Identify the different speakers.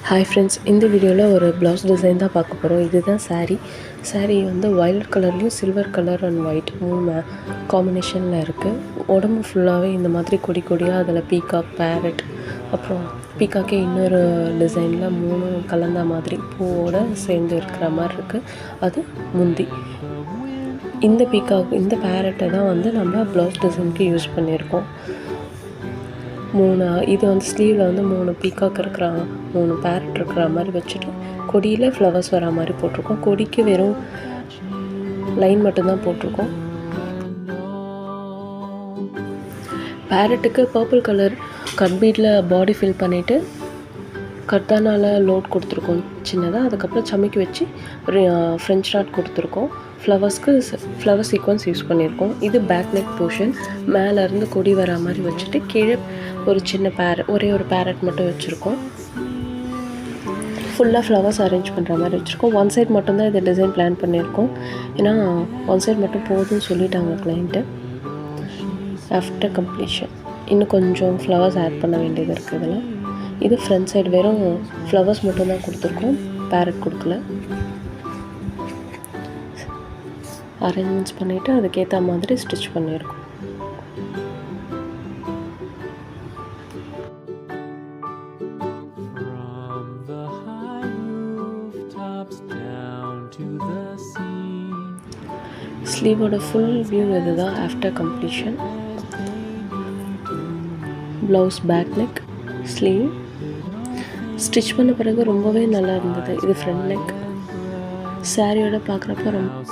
Speaker 1: Hi friends, இந்த வீடியோவில் ஒரு ப்ளவுஸ் டிசைன் தான் பார்க்க போகிறோம். இதுதான் சாரீ வந்து வயலட் கலர்லேயும் சில்வர் கலர் அண்ட் ஒயிட் 3 காம்பினேஷனில் இருக்குது. உடம்பு ஃபுல்லாகவே இந்த மாதிரி கொடி கொடியாக அதில் பீகாக், பேரட், அப்புறம் பீகாக்கே இன்னொரு டிசைனில் 3 கலந்த மாதிரி பூவோடு சேர்ந்து இருக்கிற மாதிரி இருக்குது. அது முந்தி. இந்த பீகாக், இந்த பேரட்டை தான் வந்து நம்ம ப்ளவுஸ் டிசைனுக்கு யூஸ் பண்ணியிருக்கோம். இது வந்து ஸ்லீவில் வந்து 3 பீகாக் இருக்கிற 3 பேரட் இருக்கிற மாதிரி வச்சுட்டு கொடியில் ஃப்ளவர்ஸ் வர மாதிரி போட்டிருக்கோம். கொடிக்கு வெறும் லைன் மட்டும்தான் போட்டிருக்கோம். பேரட்டுக்கு பர்பிள் கலர் கட் பீட்டில் பாடி ஃபில் பண்ணிவிட்டு கர்தானால் லோட் கொடுத்துருக்கோம் சின்னதாக. அதுக்கப்புறம் சமைக்கி வச்சு ஃப்ரெஞ்ச் நாட் கொடுத்துருக்கோம். ஃப்ளவர்ஸ்க்கு ஃப்ளவர் சீக்வன்ஸ் யூஸ் பண்ணியிருக்கோம். இது பேக் நெக் போர்ஷன். மேலேருந்து கொடி வர மாதிரி வச்சுட்டு கீழே ஒரு சின்ன ஒரே ஒரு பேரட் மட்டும் வச்சுருக்கோம். ஃபுல்லாக ஃப்ளவர்ஸ் அரேஞ்ச் பண்ணுற மாதிரி வச்சுருக்கோம். ஒன் சைட் மட்டும்தான் இந்த டிசைன் பிளான் பண்ணியிருக்கோம். ஏன்னா ஒன் சைட் மட்டும் போதும்னு சொல்லிட்டாங்க கிளைண்ட்டு. ஆஃப்டர் கம்ப்ளீஷன் இன்னும் கொஞ்சம் ஃப்ளவர்ஸ் ஆட் பண்ண வேண்டியது இருக்குது இதில். இது ஃப்ரண்ட் சைடு வெறும் ஃப்ளவர்ஸ் மட்டும்தான் கொடுத்துருக்கோம், பேரட் கொடுக்கல. அரேஞ்ச்மெண்ட்ஸ் பண்ணிவிட்டு அதுக்கேற்ற மாதிரி ஸ்டிச் பண்ணியிருக்கோம். ஸ்லீவோட ஃபுல் வியூ இதுதான் after completion. Blouse, back neck, sleeve stitch பண்ண பிறகு ரொம்பவே நல்லா இருந்தது. இது ஃப்ரண்ட் நெக். சாரியோட பார்க்குறப்ப ரொம்ப